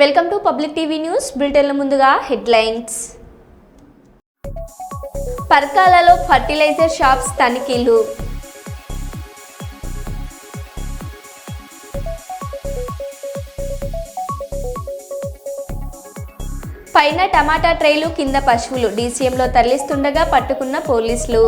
Welcome to public TV news బులెటిన్ల ముందుగా headlines. పర్కాలలో fertiliser shops తనిఖీలు. పైన టమాటా ట్రేలు కింద పశువులు డీసీఎంలో తరలిస్తుండగా పట్టుకున్న పోలీసులు.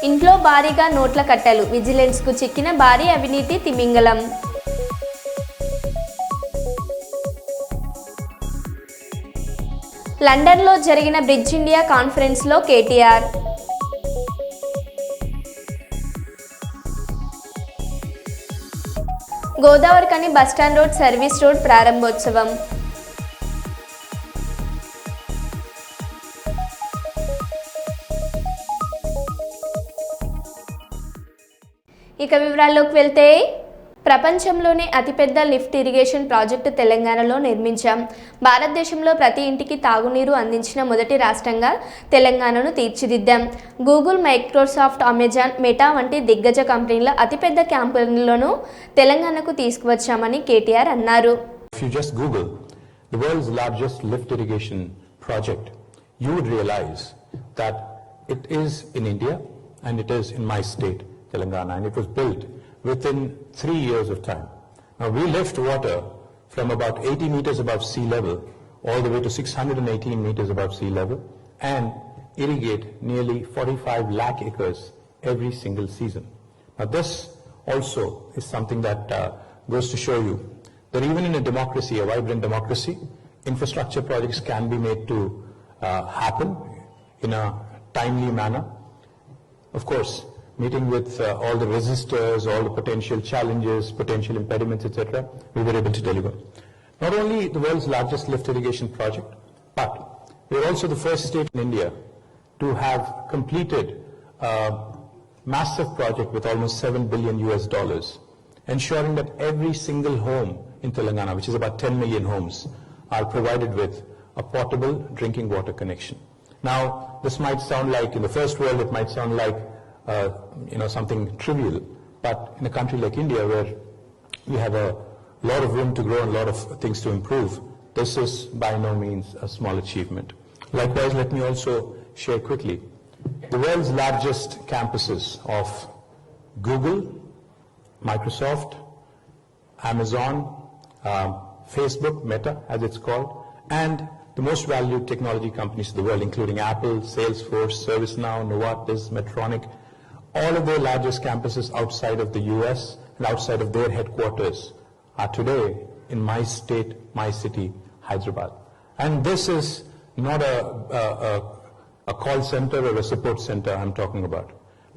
ఇంట్లో భారీగా నోట్ల కట్టలు విజిలెన్స్కు చిక్కిన భారీ అవినీతి తిమింగలం. లండన్లో జరిగిన బ్రిడ్జ్ ఇండియా కాన్ఫరెన్స్లో KTR. Godavarikhani bus stand road service road ప్రారంభోత్సవం. ఇక వివరాల్లోకి వెళ్తే, ప్రపంచంలోనే అతిపెద్ద లిఫ్ట్ ఇరిగేషన్ ప్రాజెక్టు తెలంగాణలో నిర్మించాం. భారతదేశంలో ప్రతి ఇంటికి తాగునీరు అందించిన మొదటి రాష్ట్రంగా తెలంగాణను తీర్చిదిద్దాం. గూగుల్, మైక్రోసాఫ్ట్, అమెజాన్, మెటా వంటి దిగ్గజ కంపెనీల అతిపెద్ద క్యాంపులను తెలంగాణకు తీసుకువచ్చామని కేటీఆర్ అన్నారు. If you just Google the world's largest lift irrigation project, you would realize that it is in India and it is in my state, Telangana, and it was built within 3 years of time. Now we lift water from about 80 meters above sea level all the way to 618 meters above sea level and irrigate nearly 45 lakh acres every single season. Now this also is something that goes to show you that even in a democracy, a vibrant democracy, infrastructure projects can be made to happen in a timely manner. Of course, meeting with all the resistors, all the potential challenges, potential impediments, etc., we were able to deliver. Not only the world's largest lift irrigation project, but we are also the first state in India to have completed a massive project with almost $7 billion, ensuring that every single home in Telangana, which is about 10 million homes, are provided with a portable drinking water connection. Now, this might sound like, in the first world, it might sound like something trivial, but in a country like India, where we have a lot of room to grow and a lot of things to improve, this is by no means a small achievement. Likewise, let me also share quickly the world's largest campuses of Google, Microsoft, Amazon, Facebook, Meta as it's called, and the most valued technology companies in the world, including Apple, Salesforce, ServiceNow, Novartis, Medtronic. All of their largest campuses outside of the US and outside of their headquarters are today in my state, my city, Hyderabad. And this is not a call center or a support center I'm talking about.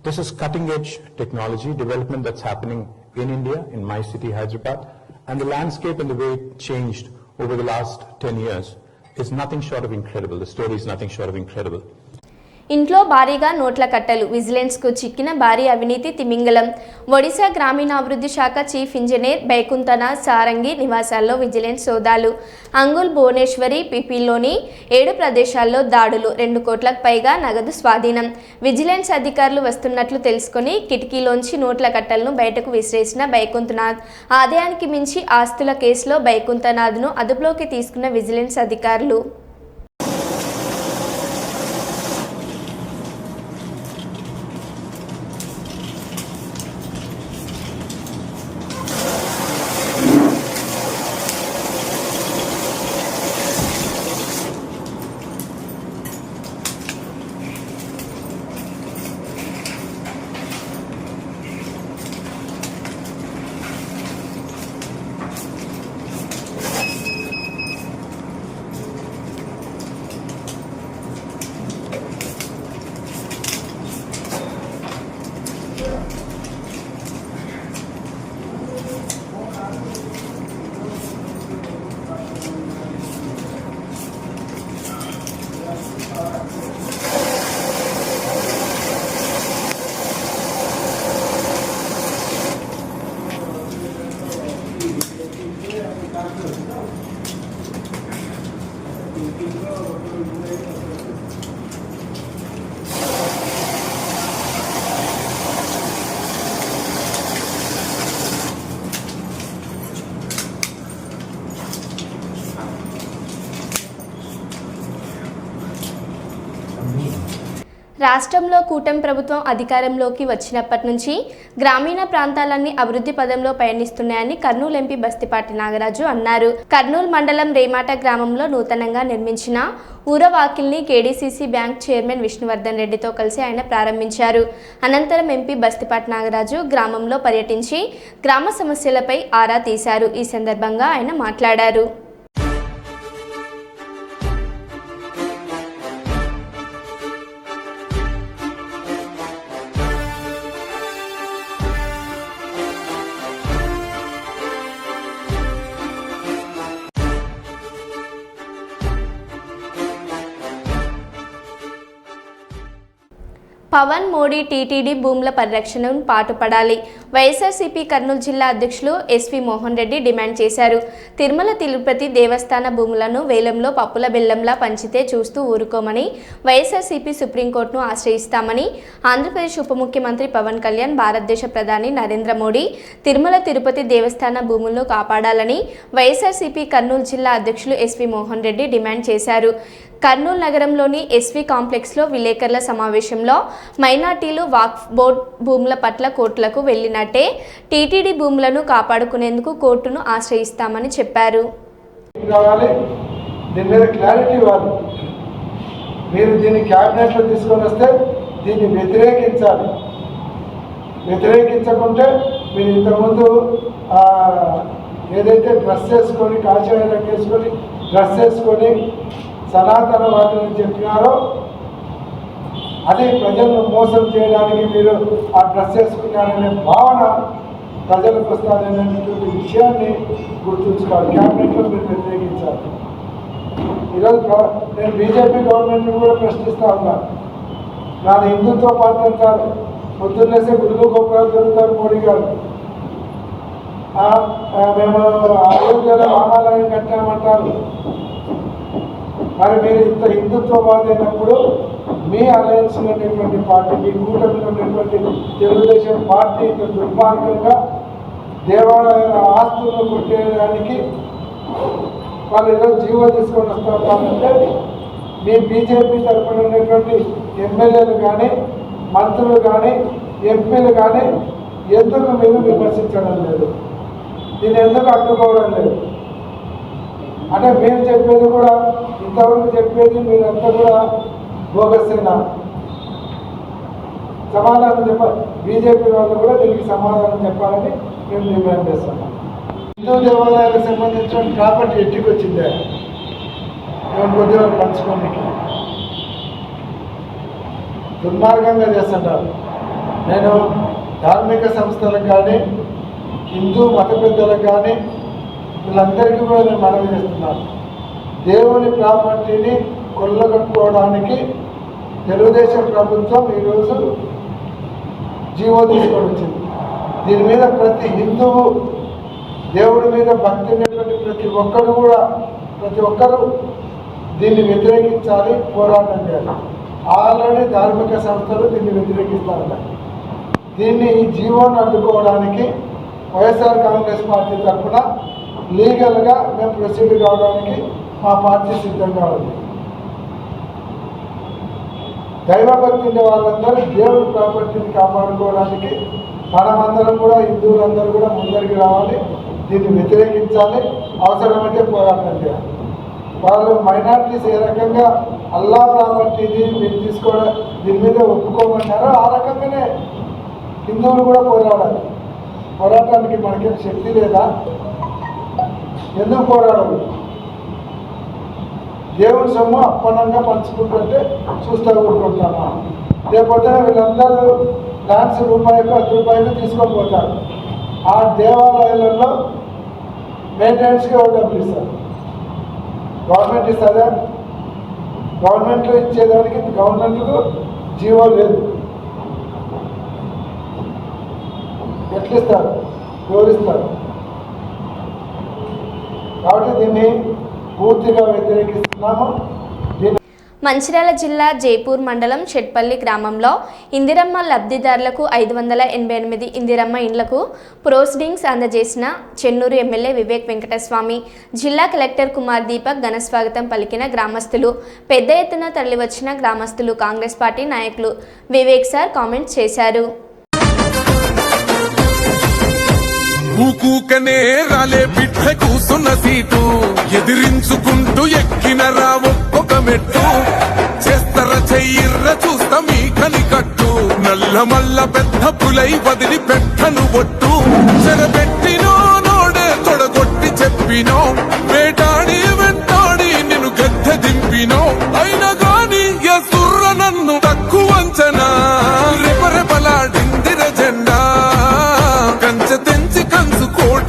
This is cutting edge technology development that's happening in India, in my city, Hyderabad. And the landscape and the way it changed over the last 10 years is nothing short of incredible. The story is nothing short of incredible. ఇంట్లో భారీగా నోట్ల కట్టలు విజిలెన్స్కు చిక్కిన భారీ అవినీతి తిమింగలం. ఒడిశా గ్రామీణాభివృద్ధి శాఖ చీఫ్ ఇంజనీర్ బైకుంఠనాథ్ సారంగి నివాసాల్లో విజిలెన్స్ సోదాలు. అంగుల్, భువనేశ్వరి, పిపిలోని 7 ప్రదేశాల్లో దాడులు. 2 కోట్లకు పైగా నగదు స్వాధీనం. విజిలెన్స్ అధికారులు వస్తున్నట్లు తెలుసుకుని కిటికీలోంచి నోట్ల కట్టలను బయటకు విసిరేసిన బైకుంఠనాథ్. ఆదాయానికి మించి ఆస్తుల కేసులో బైకుంఠనాథ్ను అదుపులోకి తీసుకున్న విజిలెన్స్ అధికారులు. రాష్ట్రంలో కూటమి ప్రభుత్వం అధికారంలోకి వచ్చినప్పటి నుంచి గ్రామీణ ప్రాంతాలన్నీ అభివృద్ధి పదంలో పయనిస్తున్నాయని కర్నూలు ఎంపీ బస్తిపాటి నాగరాజు అన్నారు. కర్నూలు మండలం రేమాట గ్రామంలో నూతనంగా నిర్మించిన ఊరవాకిల్ని కేడీసీసీ బ్యాంక్ చైర్మన్ విష్ణువర్ధన్ రెడ్డితో కలిసి ఆయన ప్రారంభించారు. అనంతరం ఎంపీ బస్తిపాటి నాగరాజు గ్రామంలో పర్యటించి గ్రామ సమస్యలపై ఆరా తీశారు. ఈ సందర్భంగా ఆయన మాట్లాడారు. పవన్ మోడీ టీటీడీ భూముల పరిరక్షణను పాటుపడాలి. వైఎస్ఆర్సీపీ కర్నూలు జిల్లా అధ్యక్షులు ఎస్వి మోహన్ రెడ్డి డిమాండ్ చేశారు. తిరుమల తిరుపతి దేవస్థాన భూములను వేలంలో పప్పుల బెల్లంలా పంచితే చూస్తూ ఊరుకోమని వైఎస్ఆర్సీపీ సుప్రీంకోర్టును ఆశ్రయిస్తామని ఆంధ్రప్రదేశ్ ఉప ముఖ్యమంత్రి పవన్ కళ్యాణ్ భారతదేశ ప్రధాని నరేంద్ర మోడీ తిరుమల తిరుపతి దేవస్థాన భూములను కాపాడాలని వైఎస్ఆర్సీపీ కర్నూలు జిల్లా అధ్యక్షులు ఎస్వి మోహన్ రెడ్డి డిమాండ్ చేశారు. కర్నూలు నగరంలోని ఎస్వి కాంప్లెక్స్లో విలేకరుల సమావేశంలో మైనార్టీలు వాక్ఫ్ బోర్డు భూముల పట్ల కోర్టులకు వెళ్లినట్టే టీటీడీ భూములను కాపాడుకునేందుకు కోర్టును ఆశ్రయిస్తామని చెప్పారు. మీరు దీన్ని క్యాబినెట్లో తీసుకొని వస్తే దీన్ని వ్యతిరేకించకుంటే మీరు ఇంతకుముందు ఏదైతే డ్రెస్ వేసుకొని కాషాయ రంగు వేసుకొని డ్రెస్ వేసుకొని సనాతనవాదులని చెప్పినారో అది ప్రజలను మోసం చేయడానికి మీరు ఆ డ్రెస్ వేసుకున్నారనే భావన ప్రజలకు వస్తారనేటువంటి విషయాన్ని గుర్తుంచుకోవాలి. క్యాబినెట్లో మీరు వ్యతిరేకించాలి. ఈరోజు నేను బీజేపీ గవర్నమెంట్ని కూడా ప్రశ్నిస్తూ ఉన్నాను. నాది హిందుత్వ పార్టీ అంటారు, పొద్దున్నేసే గుడులు గోపురాలు జరుగుతారు మోడీ గారు. మేము అయోధ్యలో రామాలయం కట్టామంటారు. మరి మీరు ఇంత హిందుత్వవాది అయినప్పుడు మీ అలయన్స్ ఉన్నటువంటి పార్టీ, మీ కూటమిలో ఉన్నటువంటి తెలుగుదేశం పార్టీ ఇంత దుర్మార్గంగా దేవాలయాల ఆస్తులను కొట్టేయడానికి వాళ్ళు ఏదో జీవో తీసుకొని వస్తారంటే మీ బీజేపీ తరఫున ఉన్నటువంటి ఎమ్మెల్యేలు కానీ మంత్రులు కానీ ఎంపీలు కానీ ఎందుకు మీరు విమర్శించడం లేదు? దీన్ని ఎందుకు అడ్డుకోవడం లేదు? అంటే మీరు చెప్పేది కూడా ఇంతవరకు చెప్పేది మీరంతా కూడా బోగస్సేనా? సమాధానం చెప్పాలి. బీజేపీ వాళ్ళు కూడా దీనికి సమాధానం చెప్పాలని మేము డిమాండ్ చేస్తున్నాం. హిందూ దేవాలయాలకు సంబంధించిన ప్రాపర్టీ ఎట్టికి వచ్చిందే మేము కొద్దిగా పంచుకోనికి దుర్మార్గంగా చేస్తుంటారు. నేను ధార్మిక సంస్థలకు కానీ హిందూ మత పెద్దలకు కానీ వీళ్ళందరికీ కూడా నేను మనవి చేస్తున్నాను. దేవుని ప్రాపర్టీని కొల్లగొట్టుకోవడానికి తెలుగుదేశం ప్రభుత్వం ఈరోజు జీవో తీసుకొని వచ్చింది. దీని మీద ప్రతి హిందువు దేవుడి మీద భక్తి ఉన్నటువంటి ప్రతి ఒక్కరూ దీన్ని వ్యతిరేకించాలి, పోరాటం చేయాలి. ఆల్రెడీ ధార్మిక సంస్థలు దీన్ని వ్యతిరేకిస్తారు. దీన్ని ఈ జీవోను అడ్డుకోవడానికి వైఎస్ఆర్ కాంగ్రెస్ పార్టీ తరఫున లీగల్గా మేము ప్రొసీడ్ కావడానికి మా పార్టీ సిద్ధంగా ఉంది. దైవభక్తి ఉండే వాళ్ళందరూ దేవుడి ప్రాపర్టీని కాపాడుకోవడానికి మనమందరం కూడా హిందువులందరూ కూడా ముందరికి రావాలి, దీన్ని వ్యతిరేకించాలి, అవసరమైతే పోరాటం చేయాలి. వాళ్ళు మైనార్టీస్ ఏ రకంగా అల్లా ప్రాపర్టీని మీరు తీసుకోవడం దీని మీద ఒప్పుకోమంటారో ఆ రకంగానే హిందువులు కూడా పోరాడాలి. పోరాటానికి మనకేం శక్తి లేదా? ఎందుకు పోరాడదు? దేవుని సొమ్ము అప్పనంగా పంచుకుంటుంటే చూస్తూ ఊరుకుంటామా? లేకపోతే వీళ్ళందరూ ల్యాండ్స్ రూపాయలు 10 రూపాయలు తీసుకొని పోతారు. ఆ దేవాలయాలలో మెయింటెనెన్స్కి డబ్బులు ఇస్తారు. గవర్నమెంట్ ఇస్తుందా? గవర్నమెంట్లో ఇచ్చేదానికి గవర్నమెంట్కు జీవో లేదు. ఎట్లా ఇస్తారు? వివరిస్తారు. కాబట్టి దీన్ని పూర్తిగా వ్యతిరేకిస్తున్నాము. మంచిర్యాల జిల్లా జైపూర్ మండలం షెట్పల్లి గ్రామంలో ఇందిరమ్మ లబ్ధిదారులకు 588 ఇందిరమ్మ ఇండ్లకు ప్రొసీడింగ్స్ అందజేసిన చెన్నూరు ఎమ్మెల్యే వివేక్ వెంకటస్వామి, జిల్లా కలెక్టర్ కుమార్ దీపక్ ఘన స్వాగతం పలికిన గ్రామస్తులు, పెద్ద ఎత్తున తరలివచ్చిన గ్రామస్తులు, కాంగ్రెస్ పార్టీ నాయకులు వివేక్ సార్ కామెంట్స్ చేశారు. ఊకూకనే రాలే బిడ్డ కూసున్న సీటు ఎదిరించుకుంటూ ఎక్కిన రా ఒక్కొక్క మెట్టు చేస్తర చెయ్యిర్ర చూస్తా మీ కనికట్టు నల్ల మల్ల పెద్ద పులై వదిలి పెట్టను ఒట్టు చెరబెట్టినో నోడే తొడగొట్టి చెప్పినో వేటాడి వెంటాడి నిన్ను గద్దె దింపినో అయినా గాని ఎసుర్ర నన్ను తక్కువ అంచనా రెపరెపలాడిందిర జెండా కంచె తెంచి కంచుకోట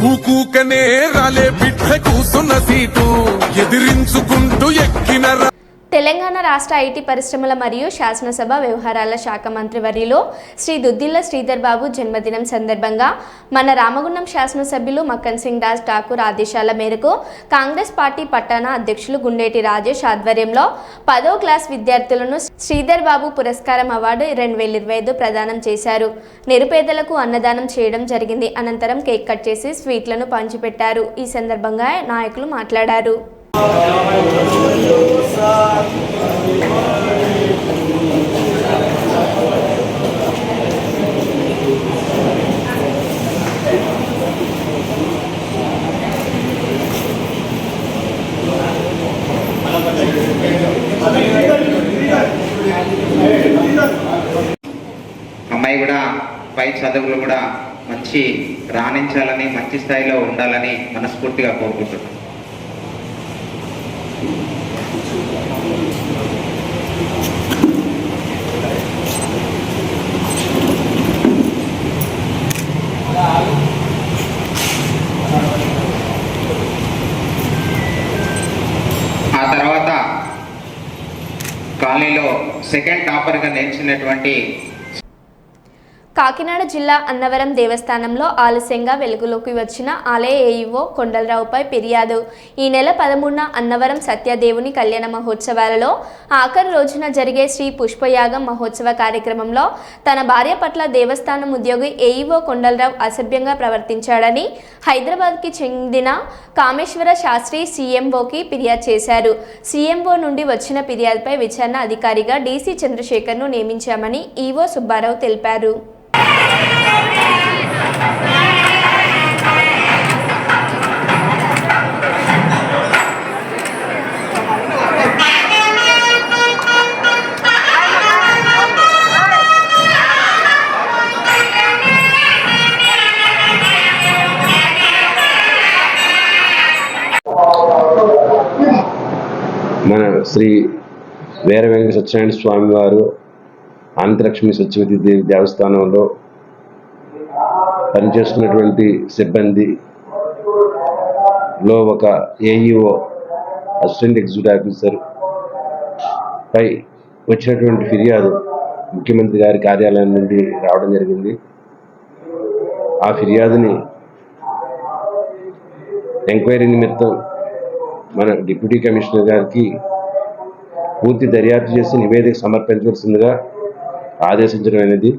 ఊకూకనే రాలే బిడ్డ కూసున్న సీటు ఎదిరించుకుంటూ ఎక్కిన తెలంగాణ రాష్ట్ర ఐటీ పరిశ్రమల మరియు శాసనసభ వ్యవహారాల శాఖ మంత్రి వర్యులు శ్రీ దుద్దిల్ల శ్రీధర్ బాబు జన్మదినం సందర్భంగా మన రామగుండం శాసనసభ్యులు మక్కన్ సింగ్ దాస్ ఠాకూర్ ఆదేశాల మేరకు కాంగ్రెస్ పార్టీ పట్టణ అధ్యక్షులు గుండేటి రాజేష్ ఆధ్వర్యంలో 10వ క్లాస్ విద్యార్థులను శ్రీధర్ బాబు పురస్కారం అవార్డు 2025 ప్రదానం చేశారు. నిరుపేదలకు అన్నదానం చేయడం జరిగింది. అనంతరం కేక్ కట్ చేసి స్వీట్లను పంచిపెట్టారు. ఈ సందర్భంగా నాయకులు మాట్లాడారు. అమ్మాయి కూడా పై చదువులు కూడా మంచి రాణించాలని, మంచి స్థాయిలో ఉండాలని మనస్ఫూర్తిగా కోరుకుంటున్నాను. ఆ తర్వాత కాలనీలో సెకండ్ టాపర్గా నిలిచినటువంటి కాకినాడ జిల్లా అన్నవరం దేవస్థానంలో ఆలస్యంగా వెలుగులోకి వచ్చిన ఆలయ ఏఈఓ కొండలరావుపై ఫిర్యాదు. ఈ నెల 13న అన్నవరం సత్యదేవుని కళ్యాణ మహోత్సవాలలో ఆఖరి రోజున జరిగే శ్రీ పుష్పయాగం మహోత్సవ కార్యక్రమంలో తన భార్య పట్ల దేవస్థానం ఉద్యోగి ఏఈఓ కొండలరావు అసభ్యంగా ప్రవర్తించాడని హైదరాబాద్కి చెందిన కామేశ్వర శాస్త్రి సీఎంఓకి ఫిర్యాదు చేశారు. సీఎంఓ నుండి వచ్చిన ఫిర్యాదుపై విచారణ అధికారిగా డీసీ చంద్రశేఖర్ను నియమించామని ఈవో సుబ్బారావు తెలిపారు. మన శ్రీ వీర వెంకట సత్యనారాయణ స్వామి వారు ఆనందలక్ష్మి సత్యవతి దేవి దేవస్థానంలో పనిచేస్తున్నటువంటి సిబ్బందిలో ఒక ఏఈఓ అసిస్టెంట్ ఎగ్జిక్యూటివ్ ఆఫీసర్ పై వచ్చినటువంటి ఫిర్యాదు ముఖ్యమంత్రి గారి కార్యాలయం నుండి రావడం జరిగింది. ఆ ఫిర్యాదుని ఎంక్వైరీ నిమిత్తం మన డిప్యూటీ కమిషనర్ గారికి పూర్తి దర్యాప్తు చేసి నివేదిక సమర్పించవలసిందిగా ఆదేశించడం అనేది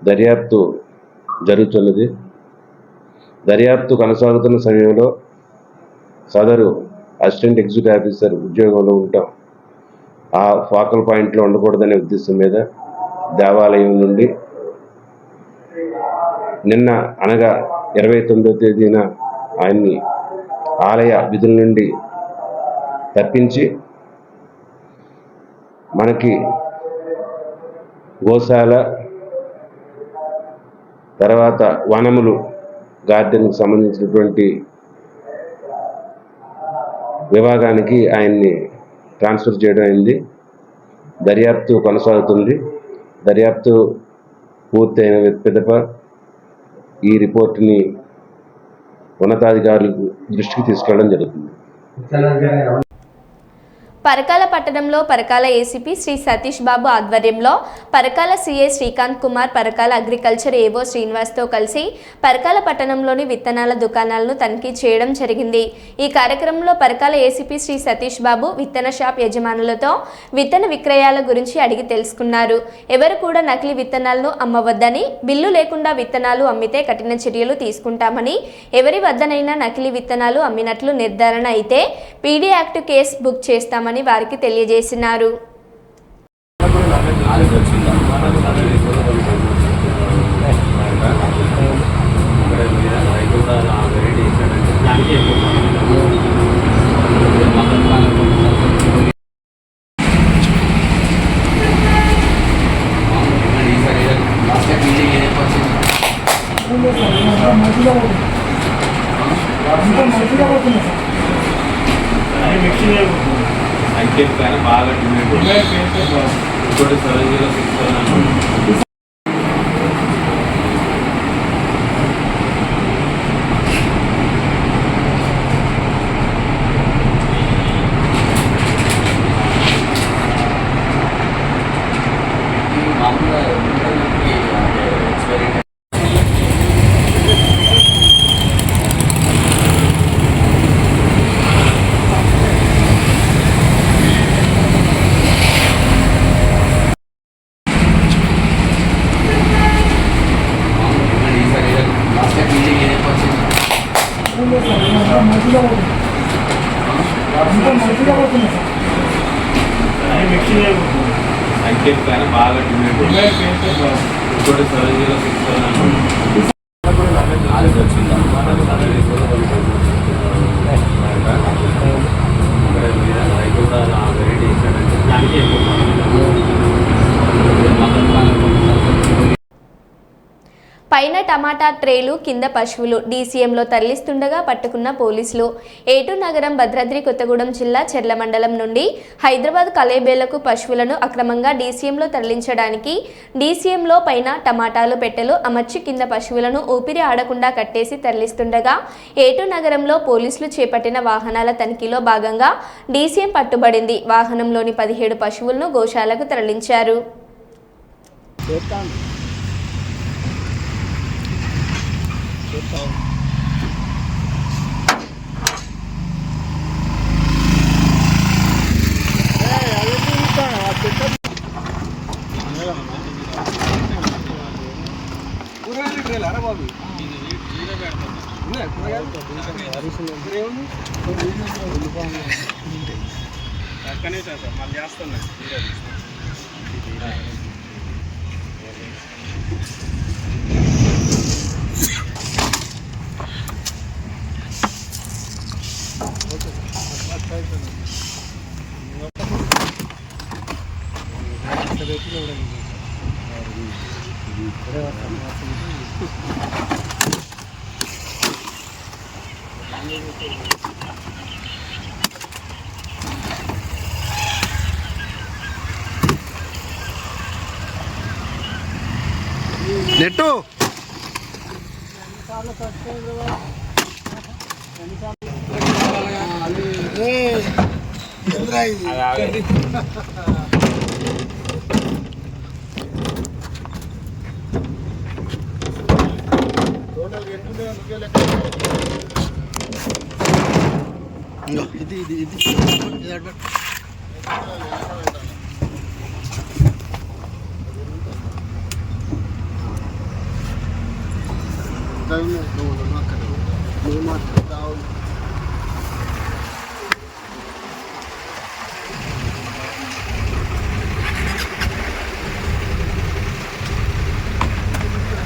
దర్యాప్తు జరుగుతున్నది. దర్యాప్తు కొనసాగుతున్న సమయంలో సదరు అసిస్టెంట్ ఎగ్జిక్యూటివ్ ఆఫీసర్ ఉద్యోగంలో ఉంటాం ఆ ఫోకల్ పాయింట్లో ఉండకూడదనే ఉద్దేశం మీద దేవాలయం నుండి నిన్న అనగా 29వ తేదీన ఆయన్ని ఆలయ విధుల నుండి తప్పించి మనకి గోశాల తర్వాత వనములు గార్డెన్కి సంబంధించినటువంటి విభాగానికి ఆయన్ని ట్రాన్స్ఫర్ చేయడం అయింది. దర్యాప్తు కొనసాగుతుంది. దర్యాప్తు పూర్తయిన పిదప ఈ రిపోర్టుని ఉన్నతాధికారులకు దృష్టికి తీసుకెళ్ళడం జరుగుతుంది. పరకాల పట్టణంలో పరకాల ఏసీపీ శ్రీ సతీష్ బాబు ఆధ్వర్యంలో Parakala CI Srikanth Kumar, Parakala agriculture AO శ్రీనివాస్తో కలిసి పరకాల పట్టణంలోని విత్తనాల దుకాణాలను తనిఖీ చేయడం జరిగింది. ఈ కార్యక్రమంలో పరకాల ఏసీపీ శ్రీ సతీష్ బాబు విత్తన షాప్ యజమానులతో విత్తన విక్రయాల గురించి అడిగి తెలుసుకున్నారు. ఎవరు కూడా నకిలీ విత్తనాలను అమ్మవద్దని, బిల్లు లేకుండా విత్తనాలు అమ్మితే కఠిన చర్యలు తీసుకుంటామని, ఎవరి వద్దనైనా నకిలీ విత్తనాలు అమ్మినట్లు నిర్ధారణ అయితే పీడీ యాక్ట్ కేసు బుక్ చేస్తామని వారికి తెలియజేసినారు. అంకెట్ పైన బాగా ఇంకోటి 7067 అంకెట్ పైన బాగా ఇంకోటి 7067 పైన టమాటా ట్రేలు, కింద పశువులు డీసీఎంలో తరలిస్తుండగా పట్టుకున్న పోలీసులు. ఏటూ నగరం, భద్రాద్రి కొత్తగూడెం జిల్లా చెర్ల మండలం నుండి హైదరాబాద్ కలేబేలకు పశువులను అక్రమంగా డీసీఎంలో తరలించడానికి డీసీఎంలో పైన టమాటాలు పెట్టెలు అమర్చి కింద పశువులను ఊపిరి ఆడకుండా కట్టేసి తరలిస్తుండగా ఏటూ నగరంలో పోలీసులు చేపట్టిన వాహనాల తనిఖీలో భాగంగా డీసీఎం పట్టుబడింది. వాహనంలోని 17 పశువులను గోశాలకు తరలించారు. నెట్టు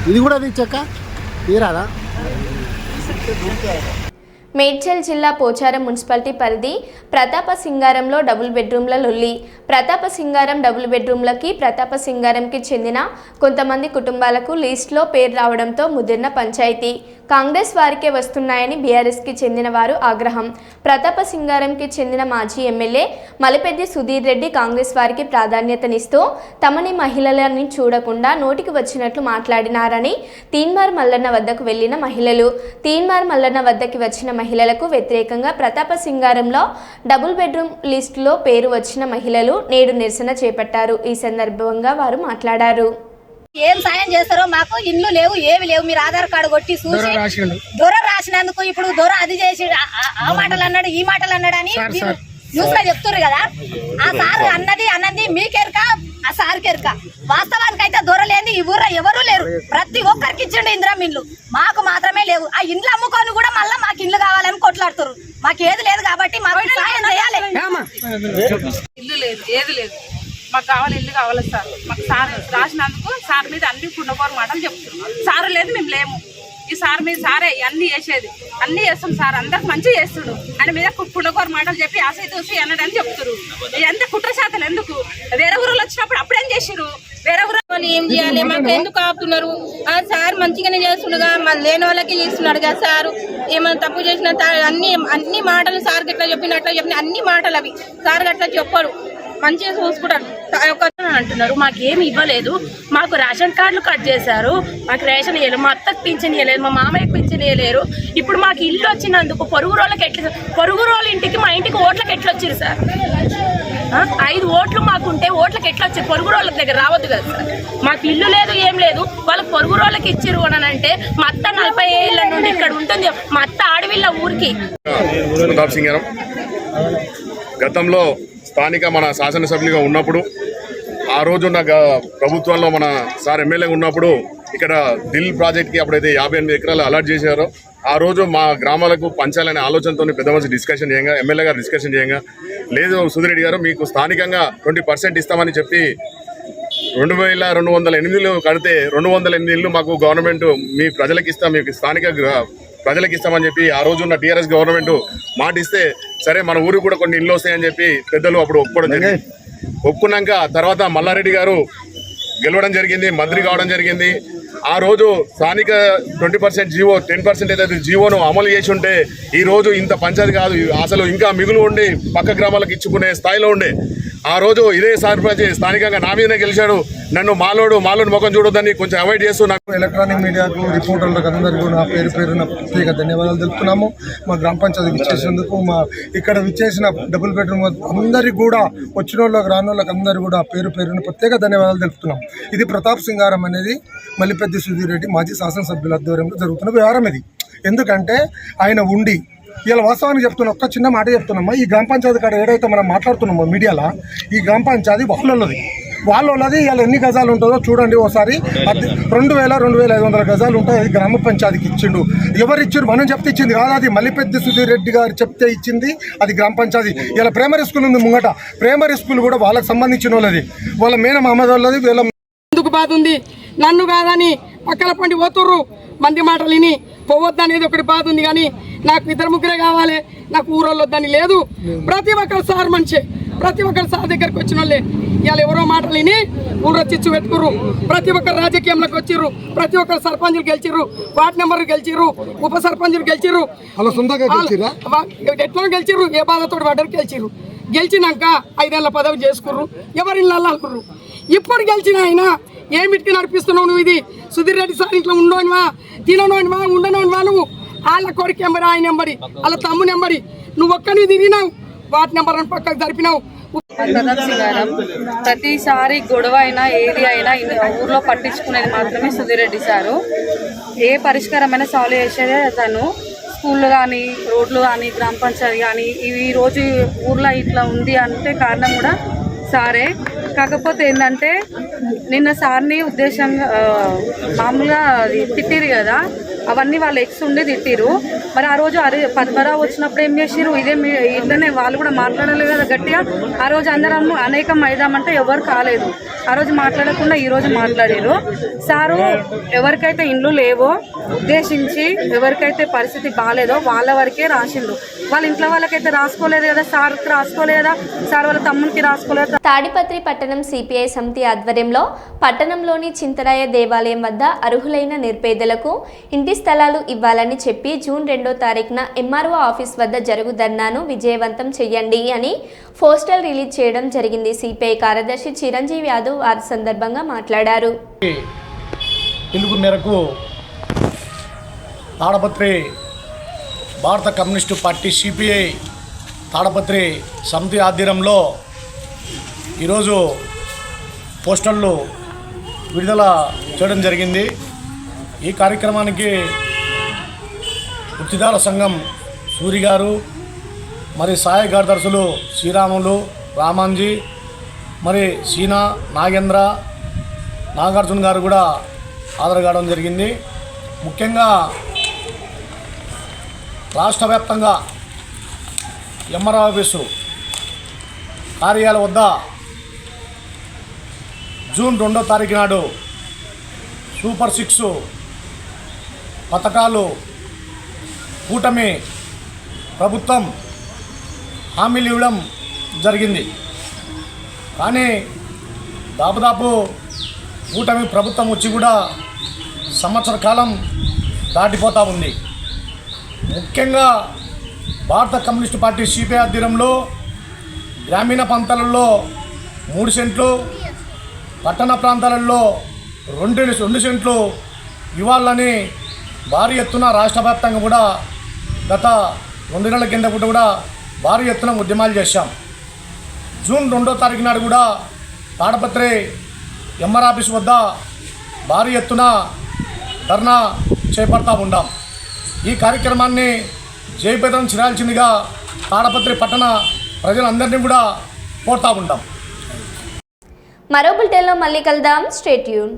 ఇది కూడా తెచ్చాక తీరాదా? మేడ్చల్ జిల్లా పోచారం మున్సిపాలిటీ పరిధి ప్రతాప సింగారంలో డబుల్ బెడ్రూమ్ల లొల్లి. ప్రతాప సింగారం డబుల్ బెడ్రూమ్లకి ప్రతాప సింగారంకి చెందిన కొంతమంది కుటుంబాలకు లిస్టులో పేరు రావడంతో ముదిరిన పంచాయతీ. కాంగ్రెస్ వారికే వస్తున్నాయని బీఆర్ఎస్కి చెందిన వారు ఆగ్రహం. ప్రతాప సింగారంకి చెందిన మాజీ ఎమ్మెల్యే మలిపెద్ది సుధీర్ రెడ్డి కాంగ్రెస్ వారికి ప్రాధాన్యతనిస్తూ తమని మహిళలని చూడకుండా నోటికి వచ్చినట్లు మాట్లాడినారని తీన్మార్ మల్లన్న వద్దకు వెళ్లిన మహిళలు. తీన్మార్ మల్లన్న వద్దకి వచ్చిన మహిళలకు వ్యతిరేకంగా ప్రతాప సింగారంలో డబుల్ బెడ్రూమ్ లిస్టులో పేరు వచ్చిన మహిళలు నేడు నిరసన చేపట్టారు. ఈ సందర్భంగా వారు మాట్లాడారు. ఏం సాయం చేస్తారో మాకు ఇల్లు లేవు, ఏవి లేవు. మీరు ఆధార్ కార్డు కొట్టి చూసి దొర రాసినందుకు ఇప్పుడు దొర అది చేసి ఆ మాటలు అన్నాడు, ఈ మాటలు అన్నాడు అని న్యూస్ లో చెప్తున్నారు కదా. ఆ సార్ అన్నది మీకెరక, ఆ సార్ కెరక. వాస్తవానికి అయితే దొర లేని ఈ ఊర్లో ఎవరూ లేరు. ప్రతి ఒక్కరికి ఇచ్చిండు ఇందిరా ఇండ్లు, మాకు మాత్రమే లేవు. ఆ ఇండ్లు అమ్ముకొని కూడా మళ్ళీ మాకు ఇండ్లు కావాలని కొట్లాడుతారు. మాకు ఏది లేదు కాబట్టి మాకు సాయం చేయాలి. ఇల్లు లేదు, ఏది లేదు, మాకు కావాలి, ఇల్లు కావాలి సార్. మాకు సార్ రాసినందుకు సార్ మీద అన్ని పుణ్యకోరు మాటలు చెప్తున్నారు. సార్ లేదు మేము లేము. ఈ సార్ మీద సారే అన్ని చేసేది, అన్ని చేస్తాం. సార్ అందరికి మంచిగా చేస్తుడు. ఆయన మీద పుణ్యకోరు మాటలు చెప్పి ఆశ తూసి అన్నడని చెప్తున్నారు. ఎంత కుట్రశాతలు ఎందుకు? వేరే ఊరు వచ్చినప్పుడు అప్పుడేం చేసిరు? వేరే ఊరు ఏం చేయాలి? మాకు ఎందుకు ఆపుతున్నారు? ఆ సార్ మంచిగానే చేస్తుండగా లేని వాళ్ళకి చేస్తున్నాడు కదా సార్. ఏమైనా తప్పు చేసిన అన్ని మాటలు సార్ గట్లా చెప్పిన అన్ని మాటలు అవి సార్ గట్లా చెప్పరు. మంచిగా చూసుకుంటారు అంటున్నారు. మాకేమి ఇవ్వలేదు. మాకు రేషన్ కార్డులు కట్ చేశారు. మాకు రేషన్ ఇవ్వలేదు, మా అత్తకు పింఛన్ ఇవ్వలేదు, మా మామయ్యకి పింఛన్ ఇవ్వలేరు. ఇప్పుడు మాకు ఇల్లు వచ్చినందుకు పొరుగు రోళ్ళ ఇంటికి మా ఇంటికి ఓట్లకి ఎట్లా వచ్చారు సార్? 5 ఓట్లు మాకుంటే ఓట్లకి ఎట్లా వచ్చారు? పొరుగు రోళ్ళ దగ్గర రావద్దు కదా సార్. మాకు ఇల్లు లేదు, ఏం లేదు. వాళ్ళకి పొరుగు రోళ్ళకి ఇచ్చారు అని అంటే మా అత్త 40 ఏళ్ళ నుండి ఇక్కడ ఉంటుంది. మా అత్త ఆడవిళ్ళ ఊరికి. గతంలో స్థానిక మన శాసనసభ్యులుగా ఉన్నప్పుడు, ఆ రోజున్న ప్రభుత్వంలో మన సార్ ఎమ్మెల్యేగా ఉన్నప్పుడు ఇక్కడ దిల్ ప్రాజెక్ట్కి అప్పుడైతే 58 ఎకరాలు అలాట్ చేశారో ఆ రోజు మా గ్రామాలకు పంచాలనే ఆలోచనతో పెద్ద మంచి డిస్కషన్ చేయంగా, ఎమ్మెల్యే గారు డిస్కషన్ చేయంగా, లేదు సుధిరెడ్డి గారు మీకు స్థానికంగా 20% ఇస్తామని చెప్పి 2208 కడితే 208 ఇళ్ళు మాకు గవర్నమెంట్ మీ ప్రజలకు ఇస్తాం, మీకు స్థానిక ప్రజలకు ఇస్తామని చెప్పి ఆ రోజున్న టీఆర్ఎస్ గవర్నమెంట్ మాట ఇస్తే, సరే మన ఊరికి కూడా కొన్ని ఇళ్ళు వస్తాయని చెప్పి పెద్దలు అప్పుడు ఒప్పుకోవడం జరిగింది. ఒప్పుకున్నాక తర్వాత మల్లారెడ్డి గారు గెలవడం జరిగింది, మంత్రి కావడం జరిగింది. ఆ రోజు స్థానిక 20% జీవో 10% ఏదైతే జీవోను అమలు చేసి ఉంటే ఈ రోజు ఇంత పంచాయతీ కాదు, అసలు ఇంకా మిగులు ఉండి పక్క గ్రామాలకు ఇచ్చుకునే స్థాయిలో ఉండే. ఆ రోజు ఇదే సర్పంచ్ స్థానికంగా నా మీదనే గెలిచాడు. నన్ను మాలోడు ముఖం చూడొద్దని కొంచెం అవాయిడ్ చేస్తూ నాకు ఎలక్ట్రానిక్ మీడియాకు, రిపోర్టర్లకు అందరికీ నా పేరున ప్రత్యేక ధన్యవాదాలు తెలుపుతున్నాము. మా గ్రామ పంచాయతీకి ఇచ్చేసినందుకు, మా ఇక్కడ విచ్చేసిన డబుల్ బెడ్రూమ్ అందరికీ కూడా, వచ్చిన వాళ్ళకి రాని వాళ్ళకి అందరూ కూడా పేరున ప్రత్యేక ధన్యవాదాలు తెలుపుతున్నాం. ఇది ప్రతాప్ సింగారం అనేది మలిపెద్ది సుధీర్ రెడ్డి మాజీ శాసనసభ్యుల ఆధ్వర్యంలో జరుగుతున్న వ్యవహారం ఇది. ఎందుకంటే ఆయన ఉండి ఇలా వాస్తవానికి చెప్తున్నా, ఒక్క చిన్న మాట చెప్తున్నామా, ఈ గ్రామ పంచాయతీ కాడ ఏదైతే మనం మాట్లాడుతున్నామో మీడియాలో, ఈ గ్రామ పంచాయతీ వాళ్ళది ఇలా ఎన్ని గజాలు ఉంటుందో చూడండి ఒకసారి. 2,500 గజాలు ఉంటాయి. అది గ్రామ పంచాయతీకి ఇచ్చిండు. ఎవరు ఇచ్చిండు? మనం చెప్తే ఇచ్చింది కాదు, అది మలిపెద్ది సుధీర్ రెడ్డి గారు చెప్తే ఇచ్చింది. అది గ్రామ పంచాయతీ. ఇలా ప్రైమరీ స్కూల్ ఉంది ముంగట, ప్రైమరీ స్కూల్ కూడా వాళ్ళకి సంబంధించిన వాళ్ళది, వాళ్ళ మేన మహమ్మద్ వాళ్ళది. వీళ్ళ ఎందుకు బాధ ఉంది? నన్ను కాదని పక్కల పండి పోతుర్రు, మంది మాటలు విని పోవద్దు అనేది ఒకటి బాధ ఉంది. కానీ నాకు 2-3 కావాలి, నాకు ఊరోళ్ళు వద్దని లేదు. ప్రతి ఒక్కరు సార్ మంచి, ప్రతి ఒక్కరు సార్ దగ్గరికి వచ్చిన వాళ్ళే. ఇవాళ ఎవరో మాటలు విని ఊళ్ళో చిచ్చు పెట్టుకుర్రు. ప్రతి ఒక్కరు రాజకీయంలోకి వచ్చిర్రు, ప్రతి ఒక్కరు సర్పంచులు గెలిచిర్రు, వార్డు మెంబర్లు గెలిచిర్రు, ఉప సర్పంచులు గెలిచిర్రు, ఎట్లా గెలిచిర్రు, ఏ బాధతో పడ్డారు గెలిచిర్రు. గెలిచినాక 5 ఏళ్ళ పదవి చేసుకుర్రు, ఎవరిని అనుకుర్రు. ఇప్పుడు గెలిచిన ఆయన ఏమిటికి నడిపిస్తున్నావు నువ్వు? ఇది సుధీర్ రెడ్డి సార్ ఇంట్లో ఉండోనివా, తిననోనివా, ఉండనోనివా? నువ్వు వాళ్ళ కొడుకు ఎంబడి, ఆయన ఎంబడి, వాళ్ళ తమ్ముని ఎంబడి నువ్వు ఒక్కని తిరిగినావు, వార్డు నెంబర్ పక్కకు జరిపినావు. ప్రతిసారి గొడవ అయినా ఏది అయినా ఊర్లో పట్టించుకునేది మాత్రమే సుధీర్ రెడ్డి సారు. ఏ పరిష్కారమైనా సాల్వ్ చేసేదే తను. స్కూళ్ళు కానీ, రోడ్లు కానీ, గ్రామ పంచాయతీ కానీ, ఈ రోజు ఊర్లో ఇట్లా ఉంది అంటే కారణం కూడా సారే. కాకపోతే ఏంటంటే నిన్న సార్ని ఉద్దేశంగా మామూలుగా తిట్టిరు కదా, అవన్నీ వాళ్ళ ఎక్స్ ఉండి తిట్టిరు. మరి ఆ రోజు పద్మరావు వచ్చినప్పుడు ఏం చేసిరు? ఇట్లనే వాళ్ళు కూడా మాట్లాడలేదు కదా గట్టిగా. ఆ రోజు అందరం అనేకం అయిదామంటే ఎవరు కాలేదు. ఆ రోజు మాట్లాడకుండా ఈ రోజు మాట్లాడారు. సారు ఎవరికైతే ఇండ్లు లేవో ఉద్దేశించి ఎవరికైతే పరిస్థితి బాగాలేదో వాళ్ళ వరకే రాసిండు. వాళ్ళ ఇంట్లో వాళ్ళకైతే రాసుకోలేదు కదా, సార్కి రాసుకోలేదా, సార్ వాళ్ళ తమ్మునికి రాసుకోలేదు. తాడిపత్రి పట్టణం సిపిఐ సమితి ఆధ్వర్యంలో పట్టణంలోని చింతరాయ దేవాలయం వద్ద అర్హులైన నిరుపేదలకు ఇంటి స్థలాలు ఇవ్వాలని చెప్పి జూన్ 2వ తారీఖున ఎంఆర్ఓ ఆఫీస్ వద్ద జరుగు ధర్నాను విజయవంతం చేయండి అని పోస్టర్ రిలీజ్ చేయడం జరిగింది. సిపిఐ కార్యదర్శి చిరంజీవి యాదవ్ ఆ సందర్భంగా మాట్లాడారు. పిలుపు మేరకు తాడపత్రి భారత కమ్యూనిస్టు పార్టీ సిపిఐ తాడపత్రి సమితి ఆధ్వర్యంలో ఈరోజు పోస్టర్లు విడుదల చేయడం జరిగింది. ఈ కార్యక్రమానికి వృత్తిదారుల సంఘం సూరి గారు, మరి సహాయ కార్యదర్శులు శ్రీరాములు, రామాంజీ, మరి సీనా, నాగేంద్ర, నాగార్జున గారు కూడా హాజరు కావడం జరిగింది. ముఖ్యంగా రాష్ట్ర వ్యాప్తంగా ఎంఆర్ఓ ఆఫీసు కార్యాలయం వద్ద జూన్ 2వ తారీఖు నాడు సూపర్ 6 పథకాలు కూటమి ప్రభుత్వం హామీలు ఇవ్వడం జరిగింది. కానీ దాదాపు కూటమి ప్రభుత్వం వచ్చి కూడా సంవత్సర కాలం దాటిపోతూ ఉంది. ముఖ్యంగా భారత కమ్యూనిస్టు పార్టీ సిపిఐ ఆధ్వర్యంలో గ్రామీణ ప్రాంతాలలో 3 సెంట్లు, పట్టణ ప్రాంతాలలో 2 సెంట్లు ఇవ్వాలని భారీ ఎత్తున రాష్ట్ర వ్యాప్తంగా కూడా గత 2 నెలల కింద కూడా భారీ ఎత్తున ఉద్యమాలు చేశాం. జూన్ 2వ తారీఖు నాడు కూడా తాడపత్రి ఎంఆర్ ఆఫీస్ వద్ద భారీ ఎత్తున ధర్నా చేపడతా ఉన్నాం. ఈ కార్యక్రమాన్ని జయప్రదం చేయాల్సిందిగా తాడపత్రి పట్టణ ప్రజలందరినీ కూడా కోరుతా ఉంటాం. మరో బులెటిన్లో మళ్ళీ కలుద్దాం. Stay tune.